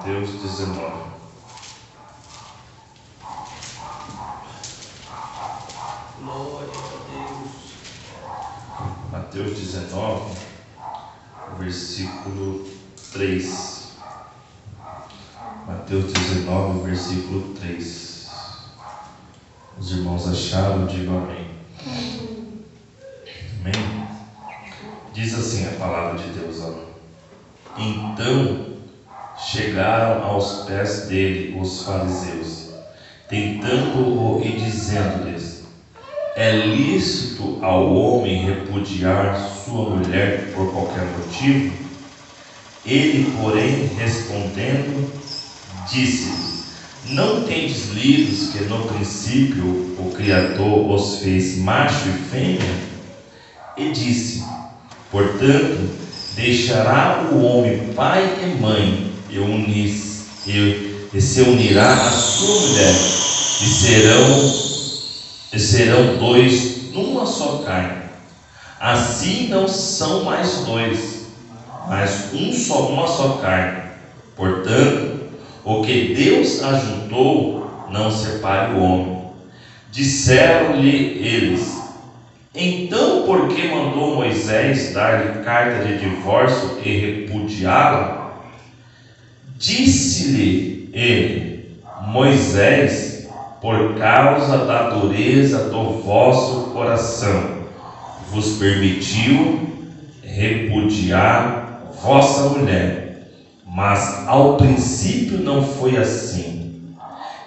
Mateus 19. Glória a Deus. Mateus 19, versículo 3. Mateus 19, versículo 3. Os irmãos acharam, digam amém. Amém? Diz assim a palavra de Deus, ó. Então chegaram aos pés dele os fariseus, tentando-o e dizendo-lhes: é lícito ao homem repudiar sua mulher por qualquer motivo? Ele, porém, respondendo, disse: não tendes lido que no princípio o Criador os fez macho e fêmea? E disse: portanto, deixará o homem pai e mãe e se unirá à sua mulher, e serão dois numa só carne. Assim não são mais dois, mas uma só carne. Portanto, o que Deus ajuntou, não separe o homem. Disseram-lhe eles: então por que mandou Moisés dar-lhe carta de divórcio e repudiá-la? Disse-lhe ele: Moisés, por causa da dureza do vosso coração, vos permitiu repudiar vossa mulher, mas ao princípio não foi assim.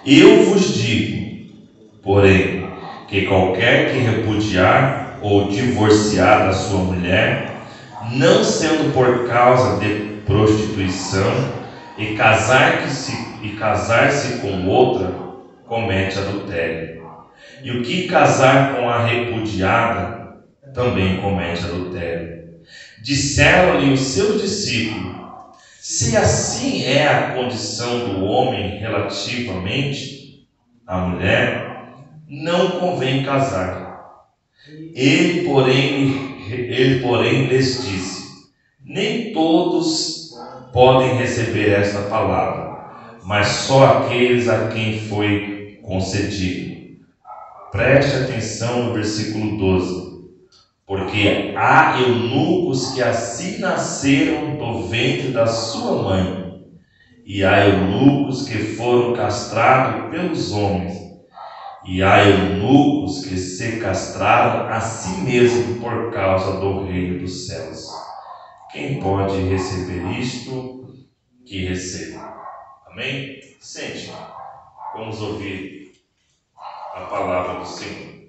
Eu vos digo, porém, que qualquer que repudiar ou divorciar da sua mulher, não sendo por causa de prostituição, e casar-se com outra, comete adultério. E o que casar com a repudiada, também comete adultério. Disseram-lhe os seus discípulos: se assim é a condição do homem relativamente à mulher, não convém casar. Ele, porém, lhes disse: nem todos podem receber esta palavra, mas só aqueles a quem foi concedido. Preste atenção no versículo 12. Porque há eunucos que assim nasceram do ventre da sua mãe, e há eunucos que foram castrados pelos homens, e há eunucos que se castraram a si mesmos por causa do reino dos céus. Quem pode receber isto, que receba. Amém? Sente. Vamos ouvir a palavra do Senhor.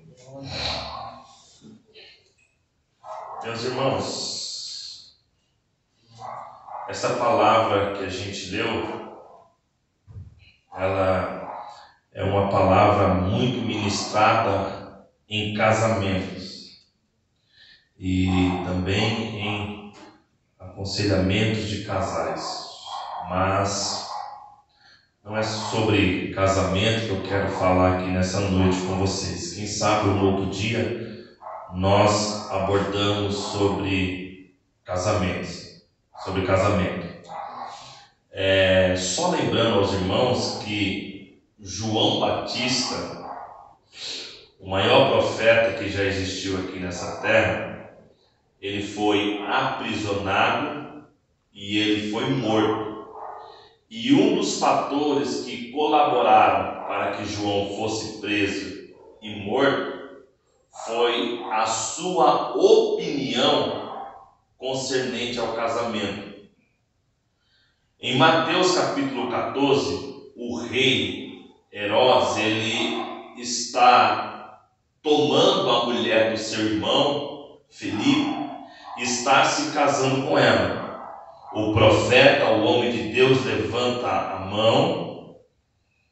Meus irmãos, essa palavra que a gente leu, ela é uma palavra muito ministrada em casamentos e também em aconselhamentos de casais, mas não é sobre casamento que eu quero falar aqui nessa noite com vocês. Quem sabe um outro dia nós abordamos sobre casamento. Só lembrando aos irmãos que João Batista, o maior profeta que já existiu aqui nessa terra, ele foi aprisionado e ele foi morto. E um dos fatores que colaboraram para que João fosse preso e morto foi a sua opinião concernente ao casamento. Em Mateus capítulo 14, o rei Herodes, ele está tomando a mulher do seu irmão Filipe, está se casando com ela. O profeta, o homem de Deus, levanta a mão,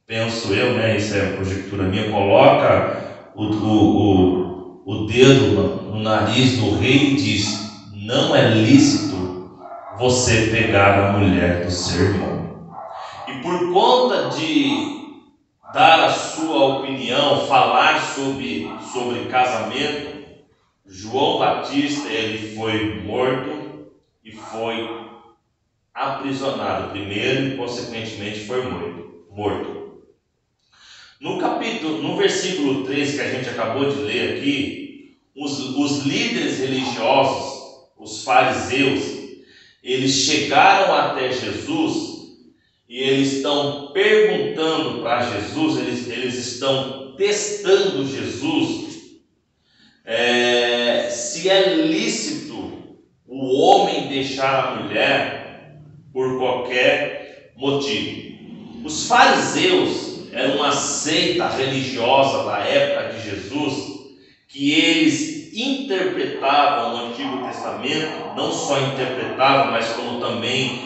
penso eu, isso é conjectura minha, coloca o dedo no nariz do rei e diz: não é lícito você pegar a mulher do seu irmão. E por conta de dar a sua opinião, falar sobre casamento, João Batista, ele foi morto e foi aprisionado primeiro e consequentemente foi morto. No versículo 13 que a gente acabou de ler aqui, os líderes religiosos, os fariseus, eles chegaram até Jesus e eles estão perguntando para Jesus, eles estão testando Jesus, se é lícito o homem deixar a mulher por qualquer motivo. Os fariseus eram uma seita religiosa da época de Jesus, que eles interpretavam o Antigo Testamento, não só interpretavam, mas como também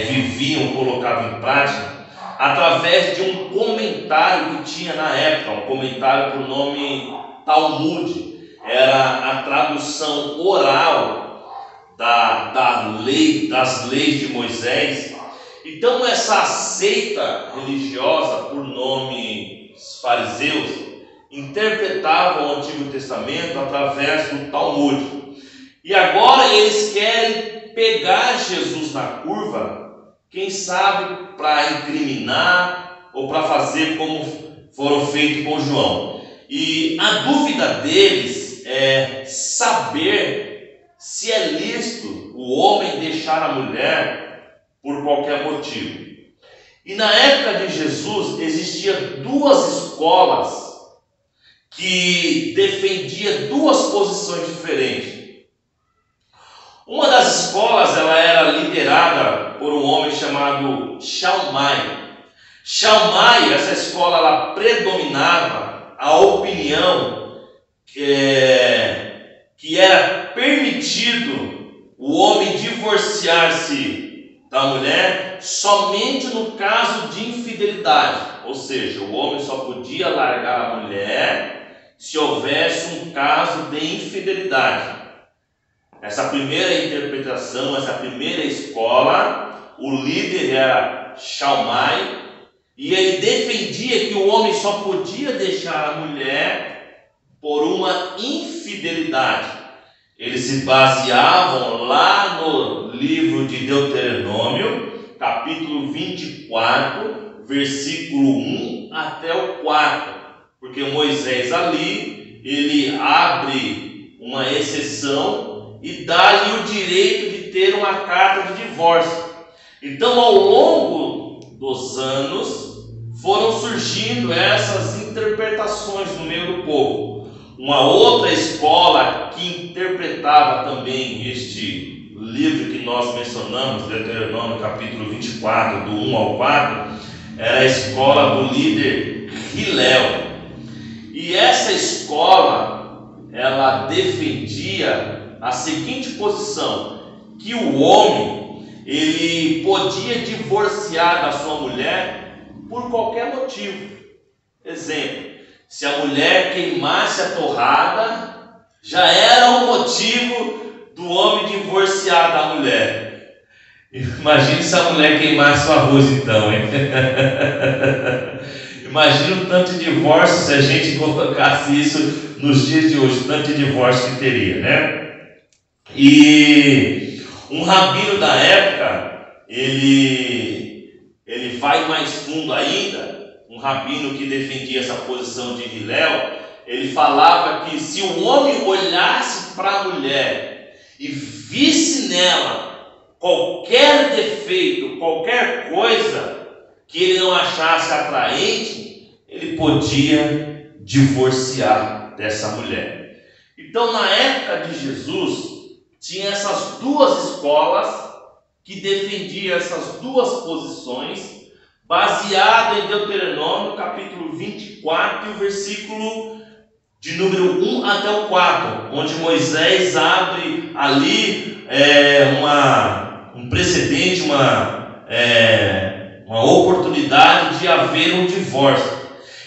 viviam, colocavam em prática, através de um comentário que tinha na época, um comentário por nome Talmud. Era a tradução oral das leis de Moisés. Então essa seita religiosa por nome fariseus interpretavam o Antigo Testamento através do Talmud. E agora eles querem pegar Jesus na curva, quem sabe para incriminar ou para fazer como foram feitos com João. E a dúvida deles é saber se é lícito o homem deixar a mulher por qualquer motivo. E na época de Jesus existiam duas escolas que defendiam duas posições diferentes. Uma das escolas ela era liderada por um homem chamado Shammai. Shammai, essa escola, ela predominava a opinião que era permitido o homem divorciar-se da mulher somente no caso de infidelidade. Ou seja, o homem só podia largar a mulher se houvesse um caso de infidelidade. Essa primeira interpretação, essa primeira escola, o líder era Shammai, e ele defendia que o homem só podia deixar a mulher por uma infidelidade. Eles se baseavam lá no livro de Deuteronômio, capítulo 24, versículo 1 até o 4. Porque Moisés ali, ele abre uma exceção e dá-lhe o direito de ter uma carta de divórcio. Então, ao longo dos anos, foram surgindo essas interpretações no meio do povo. Uma outra escola que interpretava também este livro que nós mencionamos, Deuteronômio capítulo 24, do 1 ao 4, era a escola do líder Hillel. E essa escola, ela defendia a seguinte posição, que o homem, ele podia divorciar da sua mulher por qualquer motivo. Exemplo, se a mulher queimasse a torrada, já era um motivo do homem divorciar da mulher. Imagine se a mulher queimasse o arroz então, hein? Imagina o tanto de divórcio se a gente colocasse isso nos dias de hoje, o tanto de divórcio que teria, né? E um rabino da época, ele vai mais fundo ainda, um rabino que defendia essa posição de Hillel, ele falava que se o homem olhasse para a mulher e visse nela qualquer defeito, qualquer coisa que ele não achasse atraente, ele podia divorciar dessa mulher. Então, na época de Jesus, tinha essas duas escolas que defendiam essas duas posições, baseado em Deuteronômio, capítulo 24, e o versículo de número 1 até o 4, onde Moisés abre ali um precedente, uma oportunidade de haver um divórcio.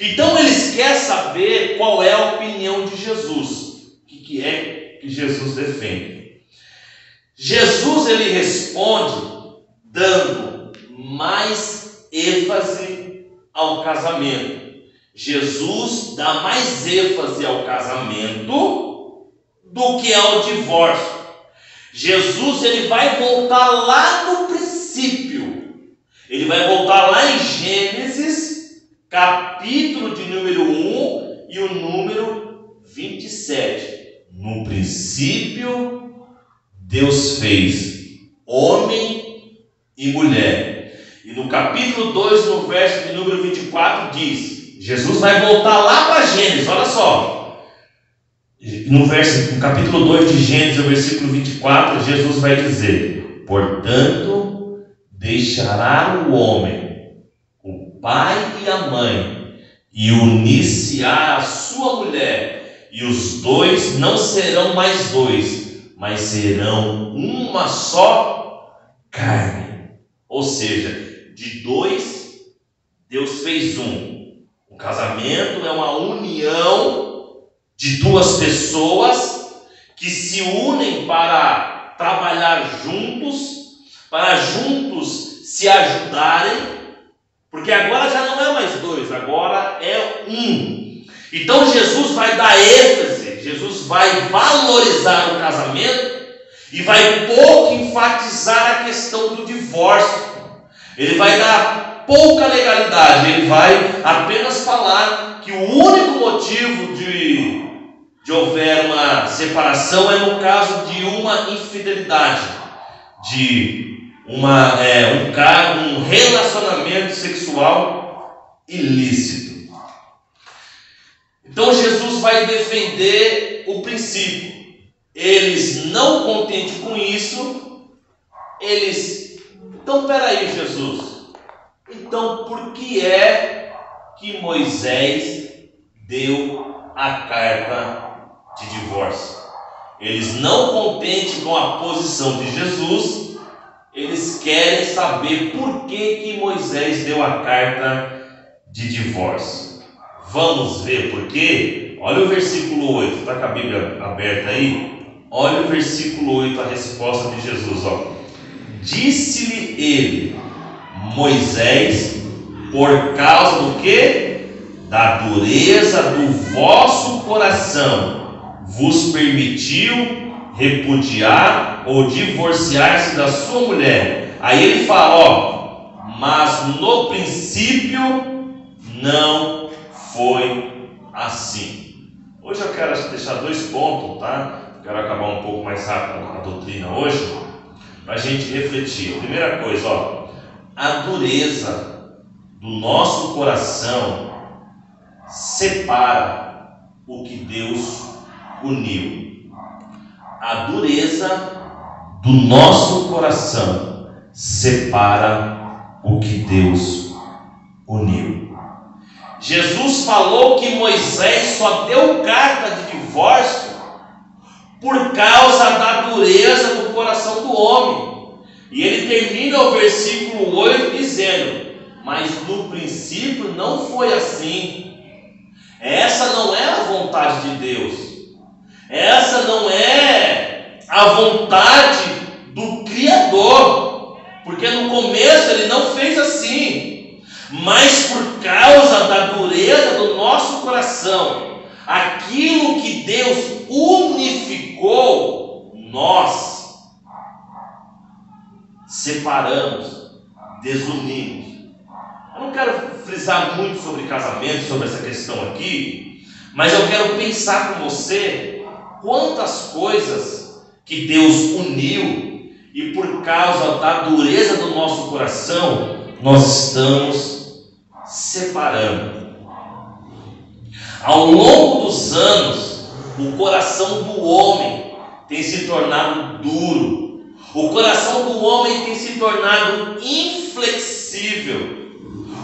Então eles querem saber qual é a opinião de Jesus, o que é que Jesus defende. Jesus, ele responde dando mais ênfase ao casamento. Jesus dá mais ênfase ao casamento do que ao divórcio. Jesus, ele vai voltar lá no princípio princípio. Ele vai voltar lá em Gênesis, capítulo de número 1 e o número 27. No princípio, Deus fez homem e mulher. E no capítulo 2, no verso de número 24, diz: Jesus vai voltar lá para Gênesis, olha só. No capítulo 2 de Gênesis, no versículo 24, Jesus vai dizer: portanto, deixará o homem, o pai e a mãe, e unir-se-á a sua mulher, e os dois não serão mais dois, mas serão uma só carne. Ou seja, de dois, Deus fez um. O casamento é uma união de duas pessoas que se unem para trabalhar juntos, para juntos se ajudarem, porque agora já não é mais dois, agora é um. Então Jesus vai dar ênfase, Jesus vai valorizar o casamento e vai pouco enfatizar a questão do divórcio. Ele vai dar pouca legalidade, ele vai apenas falar que o único motivo de houver uma separação é no caso de uma infidelidade, de um relacionamento sexual ilícito. Então Jesus vai defender o princípio. Eles, não contentes com isso, então peraí, Jesus, então por que é que Moisés deu a carta de divórcio? Eles, não contentes com a posição de Jesus, eles querem saber por que Moisés deu a carta de divórcio. Vamos ver por quê? Olha o versículo 8, está com a Bíblia aberta aí? Olha o versículo 8, a resposta de Jesus, ó. Disse-lhe ele, Moisés, por causa do quê? Da dureza do vosso coração, vos permitiu repudiar ou divorciar-se da sua mulher. Aí ele fala, ó, mas no princípio não foi assim. Hoje eu quero deixar 2 pontos, tá? Quero acabar um pouco mais rápido a doutrina hoje, para a gente refletir. Primeira coisa, ó, a dureza do nosso coração separa o que Deus uniu. A dureza do nosso coração separa o que Deus uniu. Jesus falou que Moisés só deu carta de divórcio por causa da dureza do coração do homem. E ele termina o versículo 8 dizendo: mas no princípio não foi assim. Essa não é a vontade de Deus. Essa não é a vontade do Criador. Porque no começo ele não fez assim. Mas por causa da dureza do nosso coração, aquilo que Deus unificou, nós separamos, desunimos. Eu não quero frisar muito sobre casamento, sobre essa questão aqui, mas eu quero pensar com você quantas coisas que Deus uniu e por causa da dureza do nosso coração, nós estamos separando. Ao longo dos anos, o coração do homem tem se tornado duro. O coração do homem tem se tornado inflexível.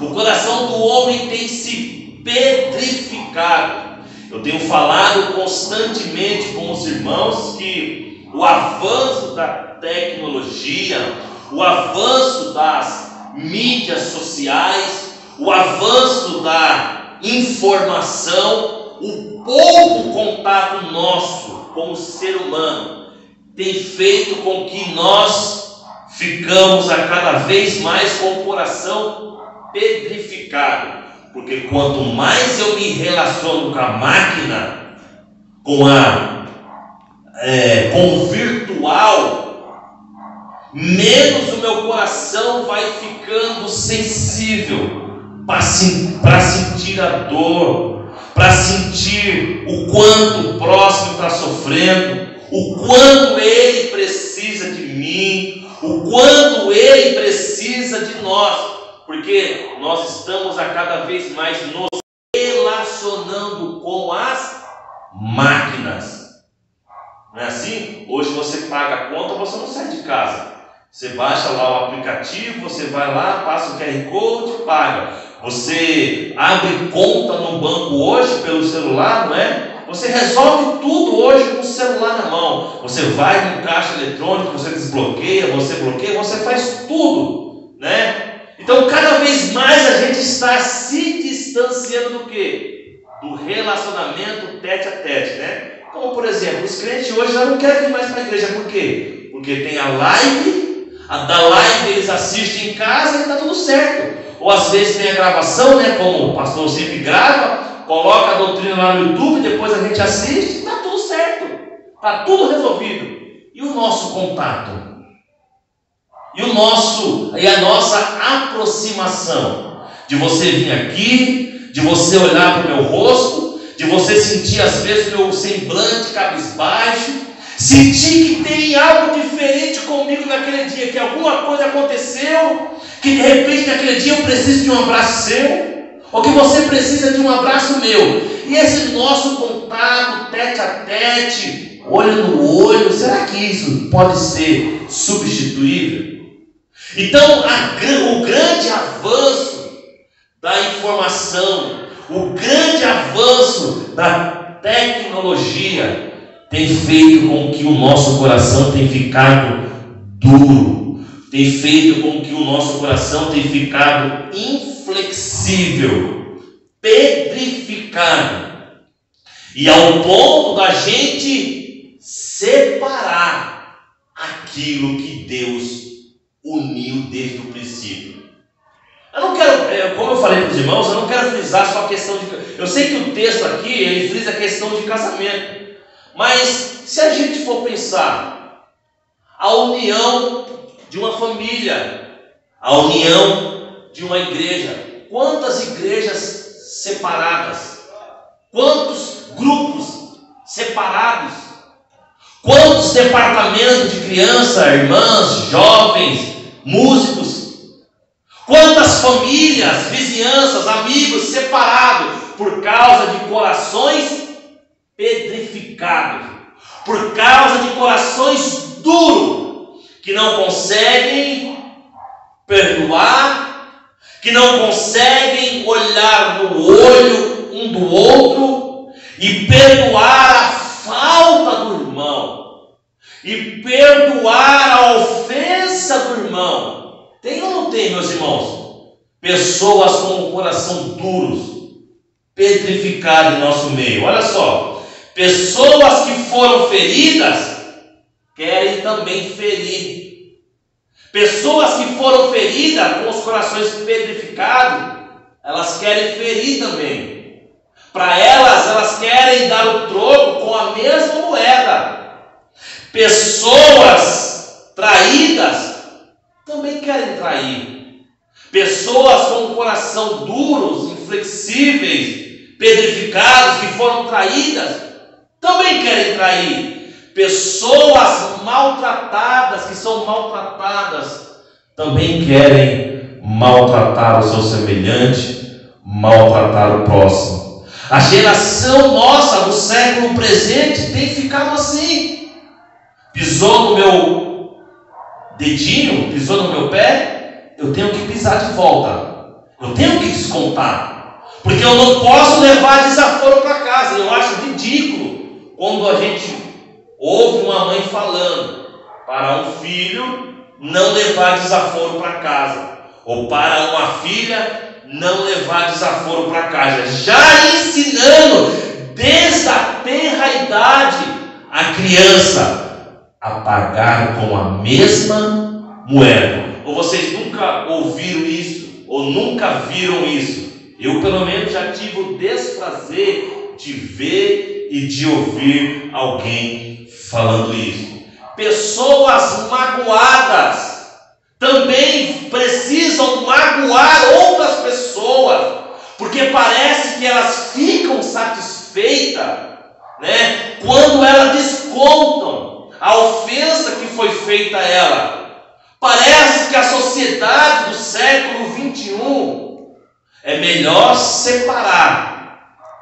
O coração do homem tem se petrificado. Eu tenho falado constantemente com os irmãos que o avanço da tecnologia, o avanço das mídias sociais, o avanço da informação, o pouco contato nosso como ser humano tem feito com que nós ficamos a cada vez mais com o coração petrificado, porque quanto mais eu me relaciono com a máquina, com o virtual, menos o meu coração vai ficando sensível para sentir a dor, para sentir o quanto o próximo está sofrendo, o quanto ele precisa de mim, o quanto ele precisa de nós, porque nós estamos a cada vez mais nos relacionando com as máquinas. Não é assim? Hoje você paga a conta, você não sai de casa. Você baixa lá o aplicativo, você vai lá, passa o QR Code, paga. Você abre conta no banco hoje pelo celular, não é? Você resolve tudo hoje com o celular na mão. Você vai no caixa eletrônico, você desbloqueia, você bloqueia, você faz tudo, né? Então cada vez mais a gente está se distanciando do quê? Do relacionamento tete a tete, né? Como por exemplo, os crentes hoje já não querem vir mais para a igreja. Por quê? Porque tem a live, da live eles assistem em casa e está tudo certo. Ou às vezes tem a gravação, né? Como o pastor sempre grava, coloca a doutrina lá no YouTube, depois a gente assiste, está tudo certo, está tudo resolvido. E o nosso contato? E a nossa aproximação? De você vir aqui, de você olhar para o meu rosto, de você sentir às vezes meu semblante cabisbaixo, sentir que tem algo diferente comigo naquele dia, que alguma coisa aconteceu, que de repente naquele dia eu preciso de um abraço seu, ou que você precisa de um abraço meu. E esse nosso contato tete a tete, olho no olho, será que isso pode ser substituível? Então o grande avanço da informação, o grande avanço da tecnologia tem feito com que o nosso coração tenha ficado duro, tem feito com que o nosso coração tenha ficado inflexível, pedrificado, e ao ponto da gente separar aquilo que Deus uniu desde o princípio. Eu não quero, como eu falei para os irmãos, eu não quero frisar só a questão de... Eu sei que o texto aqui, ele frisa a questão de casamento. Mas, se a gente for pensar, a união de uma família, a união de uma igreja, quantas igrejas separadas, quantos grupos separados, quantos departamentos de criança, irmãs, jovens, músicos, quantas famílias, vizinhanças, amigos separados por causa de corações pedrificados, por causa de corações duros, que não conseguem perdoar, que não conseguem olhar no olho um do outro e perdoar a falta do irmão, e perdoar a ofensa do irmão. Tem ou não tem, meus irmãos? Pessoas com o coração duros, pedrificado em nosso meio. Olha só, pessoas que foram feridas querem também ferir. Pessoas que foram feridas com os corações pedrificados, elas querem ferir também. Para elas querem dar o troco com a mesma moeda. Pessoas traídas também querem trair. Pessoas com o coração duros, inflexíveis, pedrificados, que foram traídas, também querem trair. Pessoas maltratadas, que são maltratadas, também querem maltratar o seu semelhante, maltratar o próximo. A geração nossa do século presente tem ficado assim. Pisou no meu dedinho, pisou no meu pé, eu tenho que pisar de volta, eu tenho que descontar, porque eu não posso levar desaforo para casa. Eu acho ridículo quando a gente ouve uma mãe falando para um filho não levar desaforo para casa, ou para uma filha não levar desaforo para casa, já ensinando desde a tenra idade a criança a pagar com a mesma moeda. Ou vocês nunca ouviram isso, ou nunca viram isso? Eu pelo menos já tive o desprazer de ver e de ouvir alguém falando isso. Pessoas magoadas também precisam magoar outras pessoas, porque parece que elas ficam satisfeitas, né, quando elas descontam a ofensa que foi feita a ela. Parece que a sociedade do século 21 é melhor separar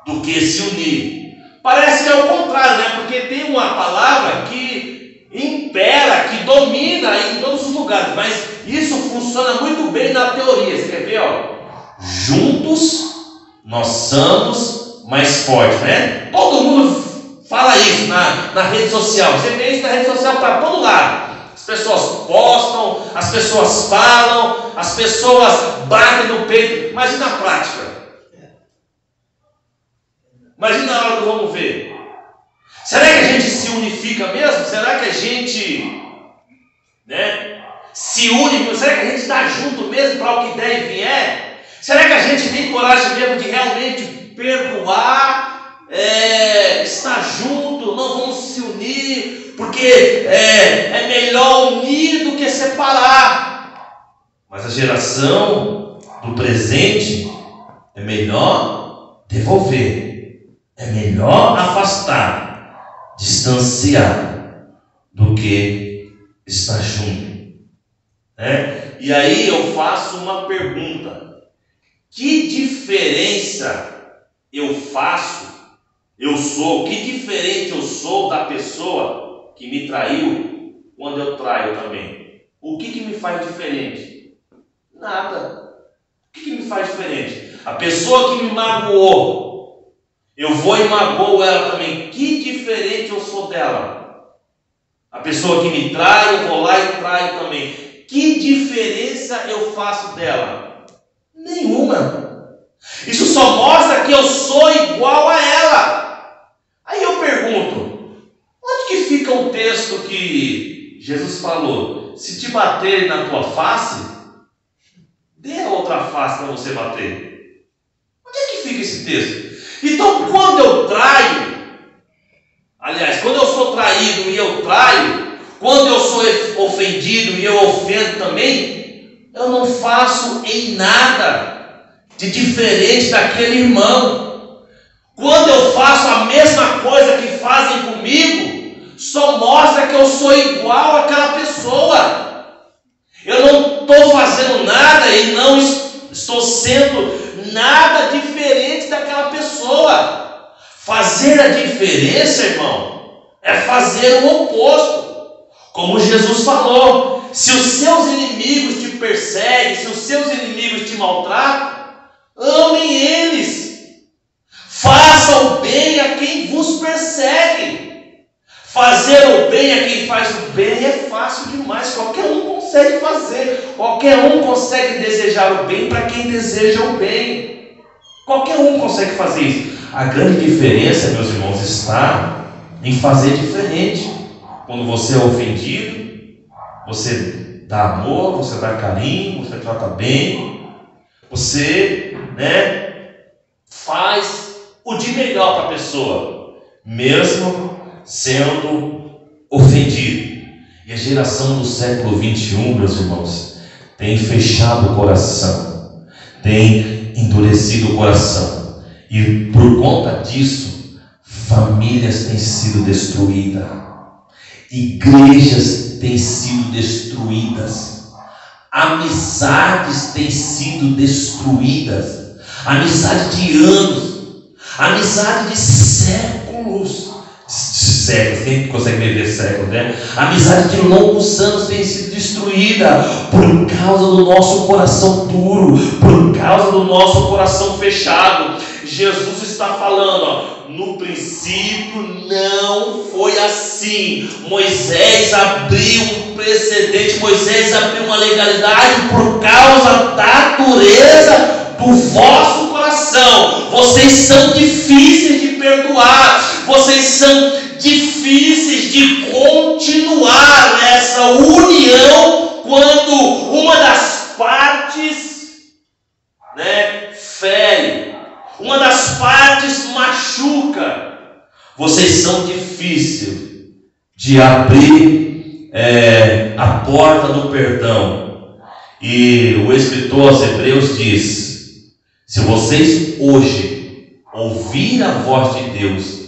do que se unir. Parece que é o contrário, né? Porque tem uma palavra que impera, que domina em todos os lugares, mas isso funciona muito bem na teoria. Você quer ver? Ó? Juntos nós somos mais fortes, né? Todo mundo fala isso na rede social. Você vê isso na rede social para todo lado. As pessoas postam, as pessoas falam, as pessoas batem no peito. Imagina a prática. Imagina a hora do vamos ver. Será que a gente se unifica mesmo? Será que a gente, né, se une? Será que a gente está junto mesmo para o que der e vier? Será que a gente tem coragem mesmo de realmente perdoar, estar junto, não vamos se unir, porque é melhor unir do que separar? Mas a geração do presente é melhor devolver. É melhor afastar, distanciar, do que estar junto. Né? E aí eu faço uma pergunta: que diferença eu sou, que diferente eu sou da pessoa que me traiu quando eu traio também? O que me faz diferente? Nada. O que me faz diferente? A pessoa que me magoou, eu vou e magoo ela também. Que diferente eu sou dela? A pessoa que me trai, eu vou lá e traio também. Que diferença eu faço dela? Nenhuma. Isso só mostra que eu sou igual a ela. Aí eu pergunto, onde que fica o texto que Jesus falou? Se te baterem na tua face, dê a outra face para você bater. Onde é que fica esse texto? Então, quando eu traio, aliás, quando eu sou traído e eu traio, quando eu sou ofendido e eu ofendo também, eu não faço em nada de diferente daquele irmão. Quando eu faço a mesma coisa que fazem comigo, só mostra que eu sou igual àquela pessoa. Eu não estou fazendo nada e não estou sendo nada diferente daquela pessoa. Fazer a diferença, irmão, é fazer o oposto. Como Jesus falou, se os seus inimigos te perseguem, se os seus inimigos te maltratam, amem eles. Faça o bem a quem vos persegue. Fazer o bem a quem faz o bem é fácil demais. Qualquer um consegue fazer. Qualquer um consegue desejar o bem para quem deseja o bem. Qualquer um consegue fazer isso. A grande diferença, meus irmãos, está em fazer diferente. Quando você é ofendido, você dá amor, você dá carinho, você trata bem. Você, faz o de melhor para a pessoa, mesmo sendo ofendido. E a geração do século 21, meus irmãos, tem fechado o coração, tem endurecido o coração, e por conta disso, famílias têm sido destruídas, igrejas têm sido destruídas, amizades têm sido destruídas, amizade de anos, amizade de séculos, quem consegue viver séculos, né? Amizade de longos anos tem sido destruída por causa do nosso coração duro, por causa do nosso coração fechado. Jesus está falando, ó, no princípio não foi assim. Moisés abriu um precedente, Moisés abriu uma legalidade por causa da dureza do vosso coração. Vocês são difíceis de perdoar, vocês são difíceis de continuar nessa união quando uma das partes, fere, uma das partes machuca. Vocês são difíceis de abrir a porta do perdão E o escritor aos Hebreus diz: se vocês hoje ouvirem a voz de Deus,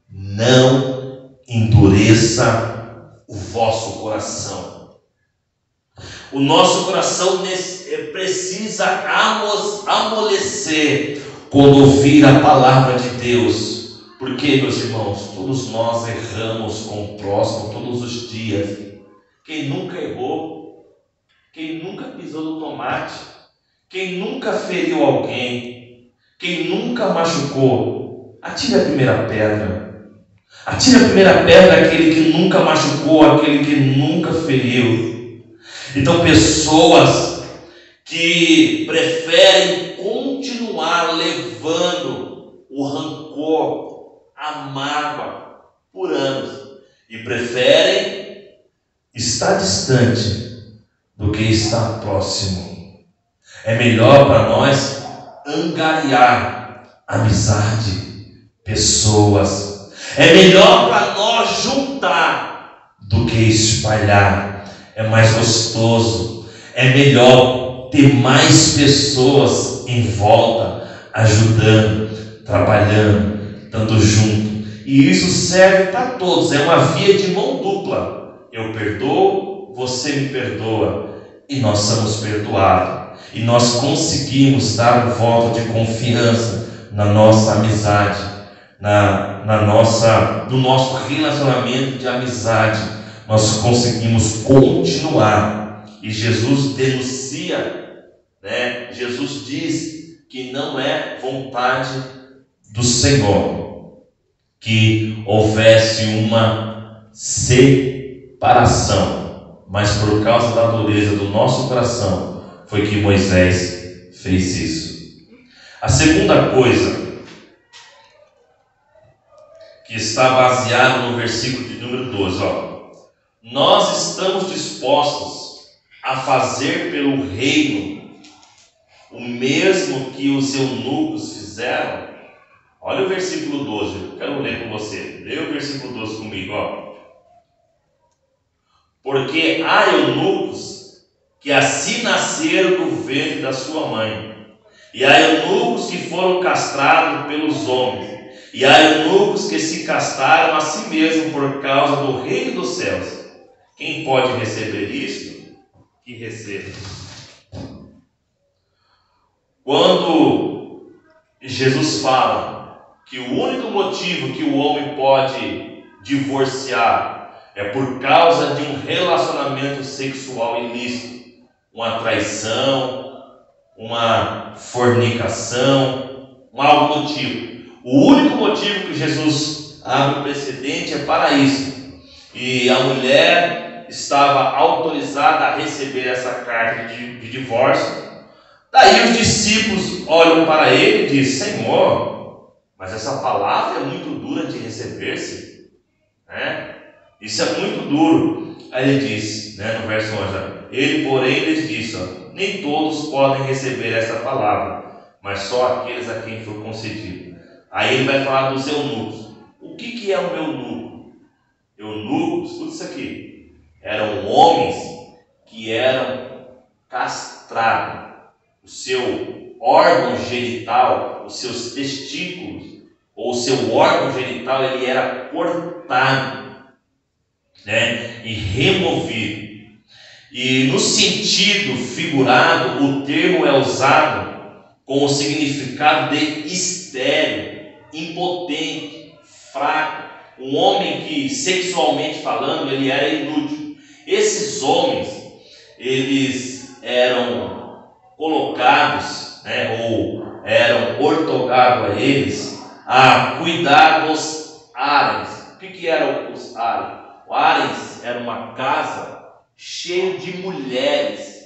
não endureça o vosso coração. O nosso coração precisa amolecer quando ouvir a palavra de Deus. Porque, meus irmãos, todos nós erramos com o próximo todos os dias. Quem nunca errou? Quem nunca pisou no tomate? Quem nunca feriu alguém? Quem nunca machucou? Atire a primeira pedra. Atire a primeira pedra aquele que nunca machucou, aquele que nunca feriu. Então, pessoas que preferem continuar levando o rancor, a mágoa por anos, e preferem estar distante do que estar próximo. É melhor para nós angariar amizade, pessoas. É melhor para nós juntar do que espalhar. É mais gostoso, é melhor ter mais pessoas em volta, ajudando, trabalhando, estando junto. E isso serve para todos, é uma via de mão dupla. Eu perdoo, você me perdoa, e nós somos perdoados. E nós conseguimos dar um voto de confiança na nossa amizade, no nosso relacionamento de amizade. Nós conseguimos continuar. E Jesus denuncia, Jesus diz que não é vontade do Senhor que houvesse uma separação, mas por causa da dureza do nosso coração foi que Moisés fez isso. A segunda coisa que está baseada no versículo de número 12, nós estamos dispostos a fazer pelo reino o mesmo que os eunucos fizeram. Olha o versículo 12, eu quero ler com você. Leia o versículo 12 comigo, Porque há eunucos que assim nasceram do ventre da sua mãe, e há eunucos que foram castrados pelos homens, e há eunucos que se castraram a si mesmos por causa do reino dos céus. Quem pode receber isso, que receba. Quando Jesus fala que o único motivo que o homem pode divorciar é por causa de um relacionamento sexual ilícito, uma traição, uma fornicação, algum motivo. O único motivo que Jesus abre o precedente é para isso. E a mulher estava autorizada a receber essa carta de divórcio. Daí os discípulos olham para ele e dizem: Senhor, mas essa palavra é muito dura de receber-se, Isso é muito duro. Aí ele diz, no verso 11, ele porém lhes disse, nem todos podem receber essa palavra, mas só aqueles a quem for concedido. Aí ele vai falar dos eunucos. O que é um eunuco? Eunucos, escuta isso aqui, eram homens que eram castrados. O seu órgão genital, os seus testículos, ou o seu órgão genital, ele era cortado, e removido. E no sentido figurado, o termo é usado com o significado de estéril, impotente, fraco. Um homem que, sexualmente falando, ele era inútil. Esses homens, eles eram colocados, ou eram ortogados a eles, a cuidar dos haréns. O que eram os haréns? O haréns era uma casa cheia de mulheres,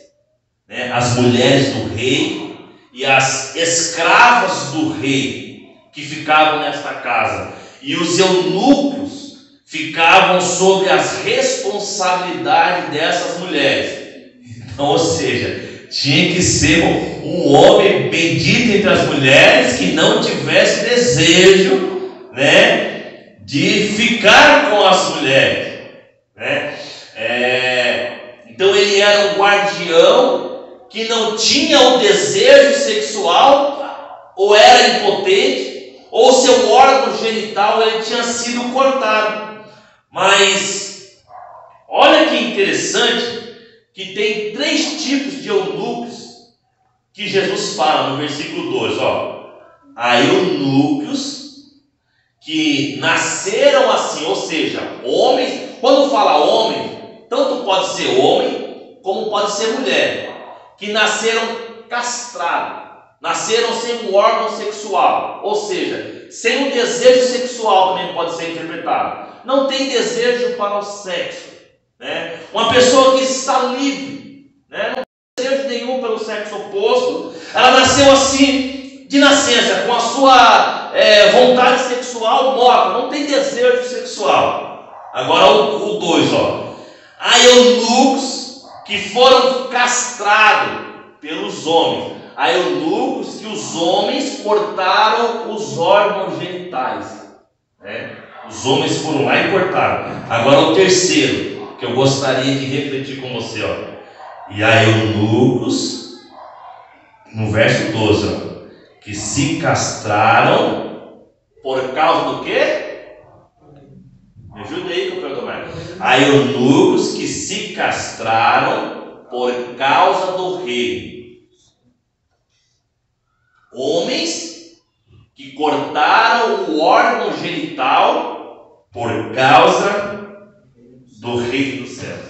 as mulheres do rei e as escravas do rei que ficavam nesta casa. E os eunucos ficavam sob as responsabilidades dessas mulheres. Então, ou seja, tinha que ser um homem bendito entre as mulheres que não tivesse desejo, de ficar com as mulheres, Então ele era um guardião que não tinha o desejo sexual, ou era impotente, ou seu órgão genital ele tinha sido cortado. Mas olha que interessante que tem 3 tipos de eunucos que Jesus fala no versículo 2. Há eunucos que nasceram assim, ou seja, homens. Quando fala homem, tanto pode ser homem como pode ser mulher, que nasceram castrados, nasceram sem um órgão sexual, ou seja, sem um desejo sexual, também pode ser interpretado. Não tem desejo para o sexo, né? Uma pessoa que está livre, né? Não tem desejo nenhum pelo sexo oposto. Ela nasceu assim de nascença, com a sua vontade sexual morta, não tem desejo sexual. Agora o 2, há eunucos que foram castrados pelos homens. Há eunucos que os homens cortaram os órgãos genitais, né? Os homens foram lá e cortaram. Agora o terceiro, que eu gostaria de refletir com você, e há eunucos, no verso 12, que se castraram por causa do quê? Me ajuda aí, companheiro Domar. Há eunucos que se castraram por causa do reino. Homens que cortaram o órgão genital por causa do reino dos céus.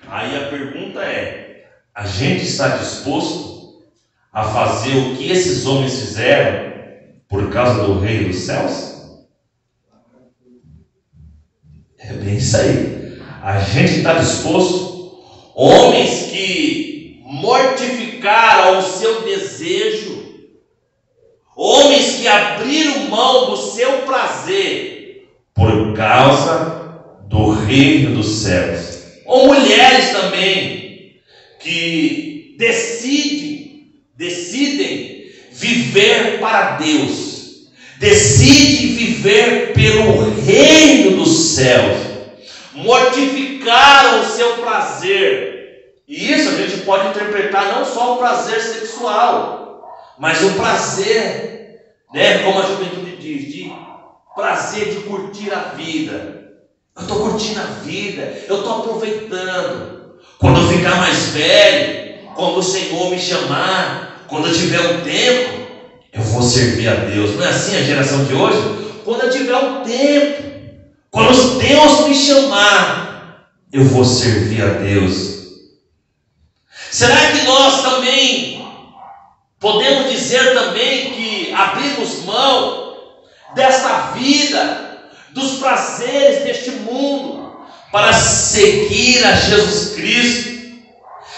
Aí a pergunta é: a gente está disposto a fazer o que esses homens fizeram por causa do reino dos céus? É bem isso aí. A gente está disposto? Homens que mortificaram o seu desejo, homens que abriram mão do seu prazer por causa do reino dos céus, ou mulheres também que decidem viver para Deus, decidem viver pelo reino dos céus, mortificaram o seu prazer. E isso a gente pode interpretar não só o prazer sexual, mas o prazer, né, como a juventude diz, de prazer de curtir a vida. Eu estou curtindo a vida, eu estou aproveitando. Quando eu ficar mais velho, quando o Senhor me chamar, quando eu tiver um tempo, eu vou servir a Deus. Não é assim a geração de hoje? Quando eu tiver um tempo, quando Deus me chamar, eu vou servir a Deus. Será que nós também podemos dizer também que abrimos mão desta vida, dos prazeres deste mundo, para seguir a Jesus Cristo?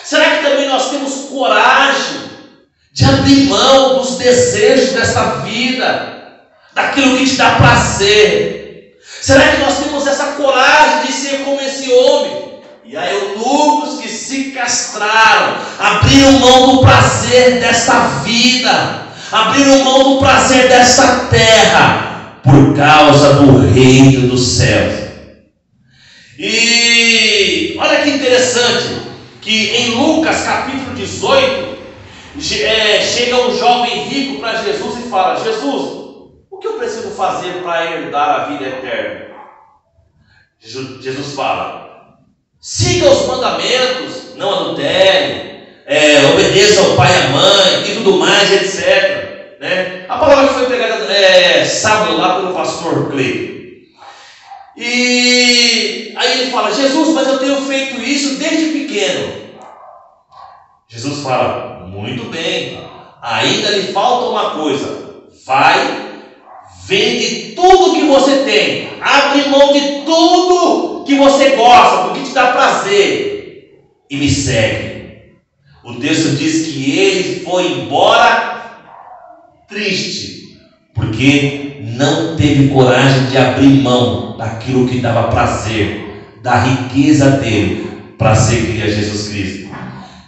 Será que também nós temos coragem de abrir mão dos desejos desta vida, daquilo que te dá prazer? Será que nós temos essa coragem de ser como esse homem? E há eunucos que se castraram, abriram mão do prazer desta vida, abriram mão do prazer desta terra, por causa do reino dos céus. E olha que interessante, que em Lucas capítulo 18, chega um jovem rico para Jesus e fala: Jesus, o que eu preciso fazer para herdar a vida eterna? Jesus fala: siga os mandamentos, não adultere, obedeça ao pai e à mãe e tudo mais, etc. Né? A palavra que foi pregada sábado lá pelo pastor Cleiton. E aí ele fala: Jesus, mas eu tenho feito isso desde pequeno. Jesus fala: muito bem, ainda lhe falta uma coisa. Vai, vende tudo que você tem, abre mão de tudo que você gosta, do que te dá prazer, e me segue. O texto diz que ele foi embora triste, porque não teve coragem de abrir mão daquilo que dava prazer, da riqueza dele, para seguir a Jesus Cristo.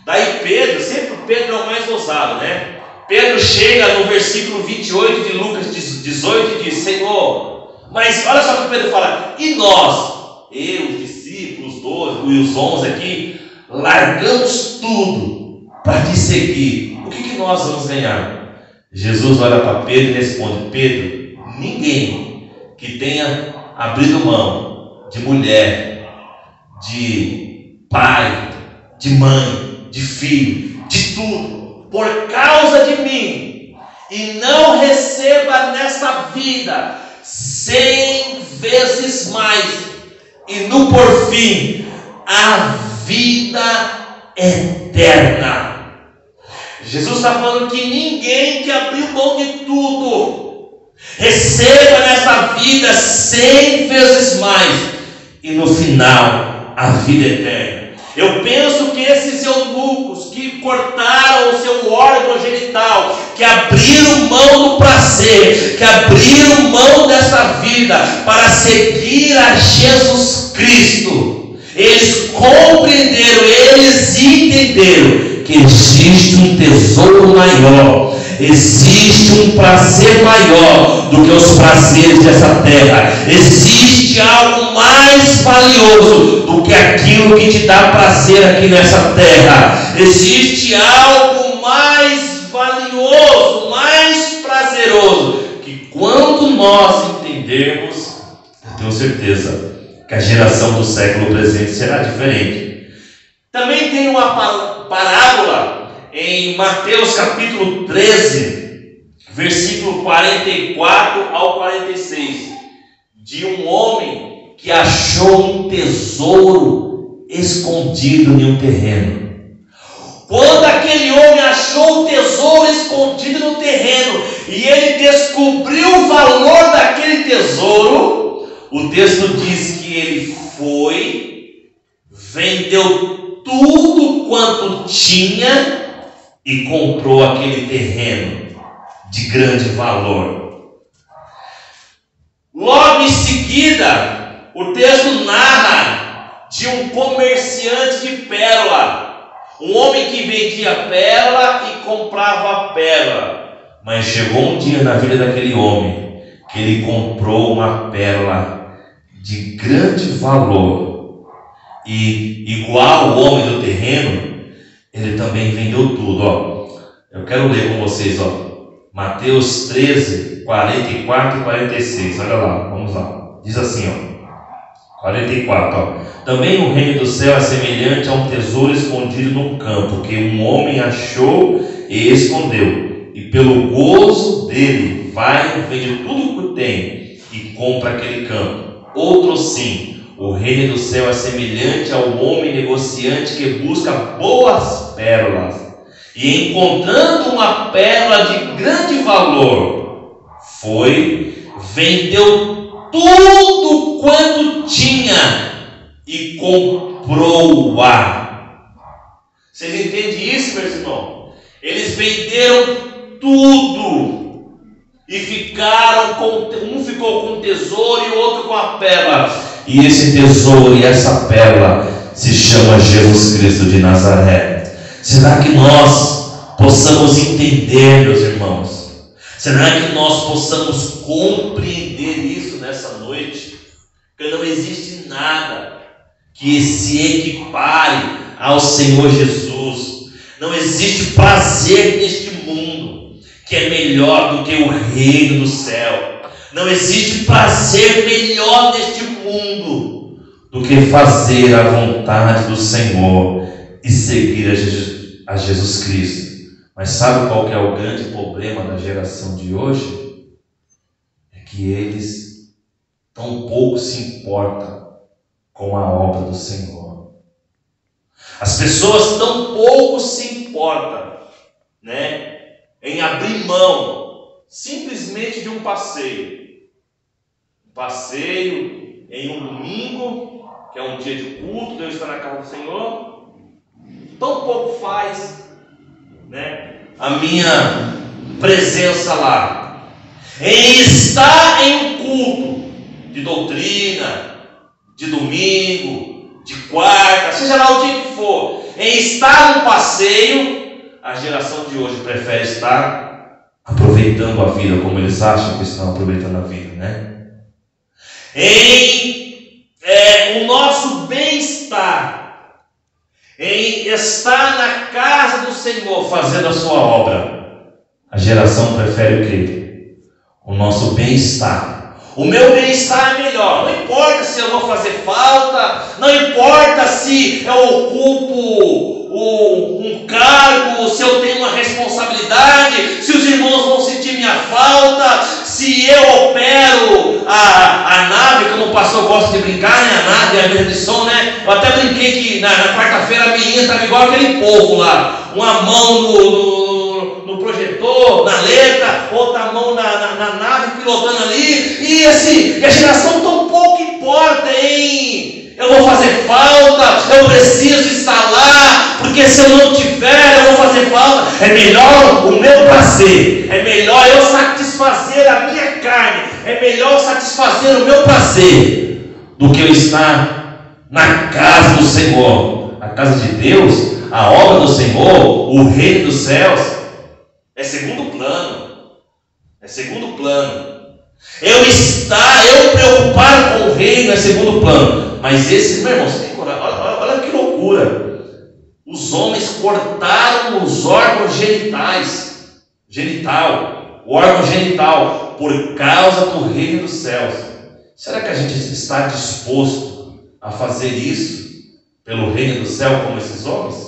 Daí Pedro, sempre Pedro é o mais ousado, né? Pedro chega no versículo 28 de Lucas 18 e diz: Senhor, mas olha só o que Pedro fala: e nós, eu, os discípulos, 12 e os 11 aqui, largamos tudo para te seguir, o que nós vamos ganhar? Jesus olha para Pedro e responde: Pedro, ninguém que tenha abrido mão de mulher, de pai, de mãe, de filho, de tudo, por causa de mim, e não receba nesta vida 100 vezes mais, e no por fim a vida eterna. Jesus está falando que ninguém que abriu mão de tudo receba nesta vida 100 vezes mais, e no final a vida eterna. Eu penso que esses eunucos que cortaram o seu órgão genital, que abriram mão do prazer, que abriram mão dessa vida para seguir a Jesus Cristo, eles compreenderam, eles entenderam que existe um tesouro maior, existe um prazer maior do que os prazeres dessa terra, existe algo mais valioso do que aquilo que te dá prazer aqui nessa terra, existe algo mais valioso, mais prazeroso, que quando nós entendermos, eu tenho certeza que a geração do século presente será diferente. Também tem uma parábola em Mateus capítulo 13, versículo 44 ao 46, de um homem que achou um tesouro escondido em um terreno. Quando aquele homem achou o tesouro escondido no terreno e ele descobriu o valor daquele tesouro, o texto diz que ele foi, vendeu tudo quanto tinha e comprou aquele terreno de grande valor. Logo em seguida, o texto narra de um comerciante de pérola, um homem que vendia pérola e comprava pérola. Mas chegou um dia na vida daquele homem que ele comprou uma pérola de grande valor. E igual o homem do terreno, ele também vendeu tudo. Eu quero ler com vocês, Mateus 13, 44 e 46. Olha lá, vamos lá. Diz assim, 44. Também o reino do céu é semelhante a um tesouro escondido num campo, que um homem achou e escondeu. E pelo gozo dele, vai, vende tudo o que tem e compra aquele campo. Outro sim. O reino do céu é semelhante ao homem negociante que busca boas pérolas, e encontrando uma pérola de grande valor, foi, vendeu tudo quanto tinha e comprou-a. Vocês entendem isso, meus irmãos? Eles venderam tudo e ficaram um ficou com o tesouro e o outro com a pérola. E esse tesouro e essa pérola se chama Jesus Cristo de Nazaré. Será que nós possamos entender, meus irmãos? Será que nós possamos compreender isso nessa noite? Que não existe nada que se equipare ao Senhor Jesus. Não existe prazer neste mundo que é melhor do que o reino do céu. Não existe prazer melhor neste mundo do que fazer a vontade do Senhor e seguir a Jesus Cristo. Mas sabe qual que é o grande problema da geração de hoje? É que eles tão pouco se importam com a obra do Senhor. As pessoas tão pouco se importam, em abrir mão simplesmente de um passeio. Passeio em um domingo, que é um dia de culto, Deus está na casa do Senhor. Tão pouco faz, a minha presença lá. Em estar em um culto de doutrina, de domingo, de quarta, seja lá o dia que for, em estar no passeio, a geração de hoje prefere estar aproveitando a vida como eles acham que estão aproveitando a vida, o nosso bem-estar em estar na casa do Senhor fazendo a sua obra, a geração prefere o quê? O nosso bem-estar. O meu bem-estar é melhor. Não importa se eu vou fazer falta, não importa se eu ocupo um cargo, se eu tenho uma responsabilidade, se os irmãos vão sentir minha falta, se eu opero a nave, como o pastor gosta de brincar, né? A nave, a mesa de som, né? Eu até brinquei que na quarta-feira a menina estava igual aquele povo lá, uma mão no projetor, na letra, outra mão na nave, pilotando ali, e a geração tão pouco importa, hein? Eu vou fazer falta, eu preciso estar lá, porque se eu não tiver, eu vou fazer falta. É melhor o meu prazer, é melhor eu satisfazer a minha carne, é melhor satisfazer o meu prazer, do que eu estar na casa do Senhor. A casa de Deus, a obra do Senhor, o reino dos céus, é segundo plano. É segundo plano. Eu preocupar com o reino é segundo plano. Mas esse, meu irmão, você tem coragem. Olha que loucura. Os homens cortaram os órgãos o órgão genital, por causa do reino dos céus. Será que a gente está disposto a fazer isso pelo reino do céu como esses homens?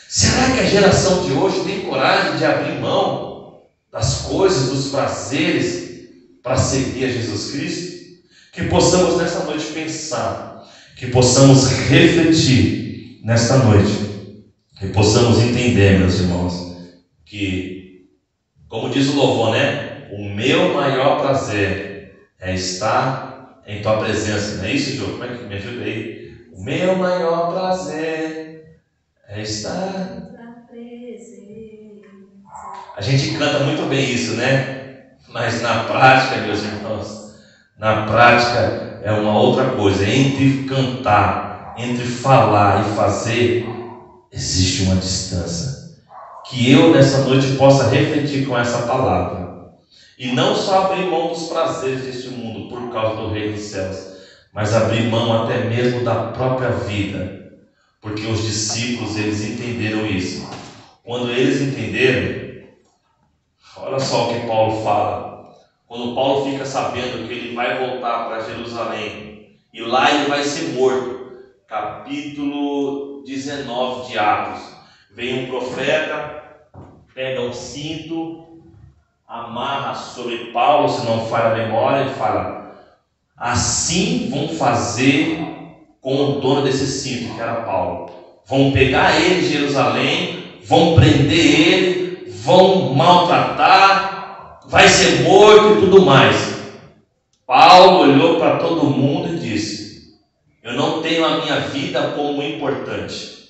Será que a geração de hoje tem coragem de abrir mão das coisas, dos prazeres, para seguir a Jesus Cristo? Que possamos nesta noite pensar, que possamos refletir nesta noite, que possamos entender, meus irmãos, que, como diz o louvor, né? O meu maior prazer é estar em tua presença. Não é isso, Jô? Como é que me ajuda aí? O meu maior prazer é estar na presença. A gente canta muito bem isso, né? Mas na prática, meus irmãos, na prática é uma outra coisa. Entre cantar, entre falar e fazer, existe uma distância. Que eu nessa noite possa refletir com essa palavra. E não só abrir mão dos prazeres deste mundo por causa do reino dos céus, mas abrir mão até mesmo da própria vida. Porque os discípulos, eles entenderam isso. Quando eles entenderam, olha só o que Paulo fala. Quando Paulo fica sabendo que ele vai voltar para Jerusalém, e lá ele vai ser morto, capítulo 19 de Atos, vem um profeta, pega um cinto, amarra sobre Paulo, se não falha a memória, e fala: assim vão fazer com o dono desse cinto, que era Paulo. Vão pegar ele em Jerusalém, vão prender ele, vão maltratar, vai ser morto e tudo mais. Paulo olhou para todo mundo e disse: eu não tenho a minha vida como importante.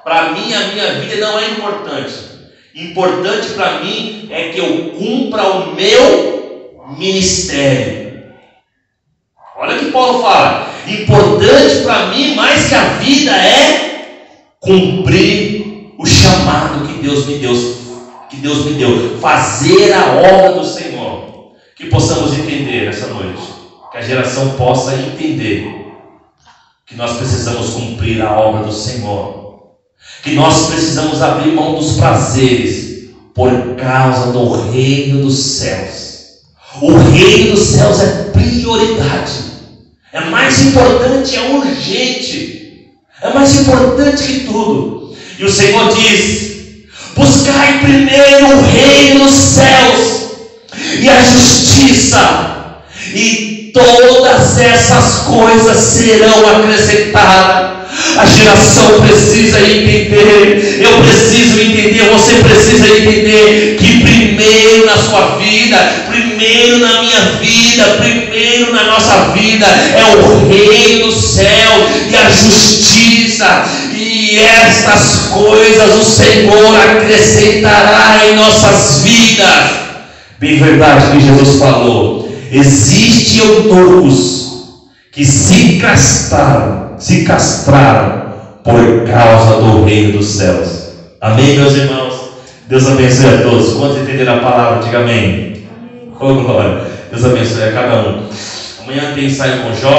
Para mim, a minha vida não é importante. Importante para mim é que eu cumpra o meu ministério. Olha o que Paulo fala. Importante para mim, mais que a vida, é cumprir o chamado que Deus me deu, fazer a obra do Senhor. Que possamos entender essa noite, que a geração possa entender que nós precisamos cumprir a obra do Senhor, que nós precisamos abrir mão dos prazeres por causa do reino dos céus. O reino dos céus é prioridade, é mais importante, é urgente, é mais importante que tudo. E o Senhor diz: buscai primeiro o reino dos céus e a justiça, e todas essas coisas serão acrescentadas. A geração precisa entender, eu preciso entender, você precisa entender que primeiro na sua vida, primeiro na minha vida, primeiro na nossa vida é o reino do céu e a justiça, e estas coisas o Senhor acrescentará em nossas vidas. Bem verdade que Jesus falou: existem eunucos que se castraram por causa do reino dos céus. Amém, meus irmãos? Deus abençoe a todos. Quantos entenderam a palavra, diga amém. Oh, glória. Deus abençoe a cada um. Amanhã tem ensaio com jovens.